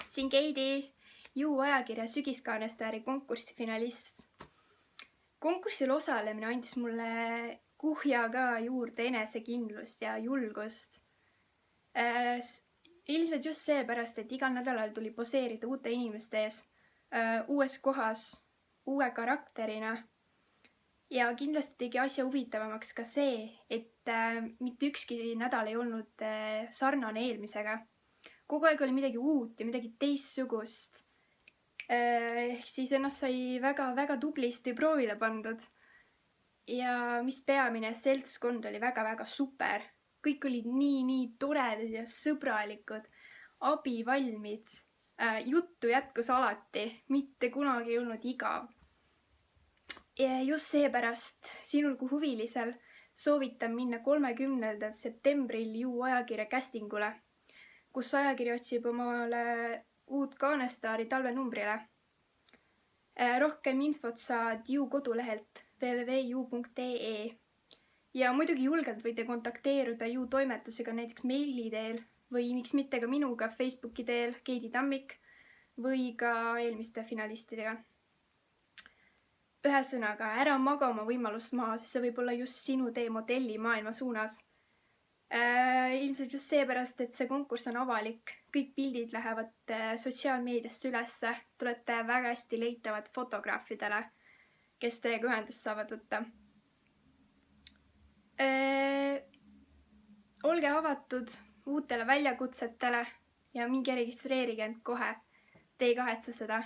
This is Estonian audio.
Siin Keidi, Ju ajakirja Sügiskaanestääri konkurssi finalist. Konkursil osalemine andis mulle kuhja ka juurde enesekindlust ja julgust. Ilmselt just seepärast, et igal nädalal tuli poseerida uute inimeste ees, uues kohas, uue karakterina. Ja kindlasti tegi asja huvitavamaks ka see, et mitte ükski nädal ei olnud sarnane eelmisega. Kogu aeg oli midagi uut ja midagi teistsugust. Ehk siis ennast sai väga tublisti proovile pandud. Ja mis peamine, seltskond oli väga super. Kõik olid nii toredad ja sõbralikud, abivalmid. Juttu jätkus alati, mitte kunagi ei olnud igav. Ja just seepärast sinul kui huvilisel soovitan minna 30. septembril Ju ajakirja castingule, kus ajakiri otsib omale uut kaanestaari talvenumbrile. Rohkem infot saad Ju kodulehelt www.ju.ee. Ja muidugi julgelt võite kontakteeruda Ju toimetusega näiteks meili teel või miks mitte ka minuga Facebooki teel Keidi Tammik või ka eelmiste finalistidega. Ühesõnaga, ära maga oma võimalust maha, sest see võib olla just sinu tee modelli maailma suunas. Ilmselt just seepärast, et see konkurss on avalik. Kõik pildid lähevad sotsiaalmeediasse ülesse. Tulete väga hästi leitavad fotograafidele, kes teiega ühendust saavad võtta. Olge avatud uutele väljakutsetele ja minge registreerige end kohe. Te ei kahetse seda.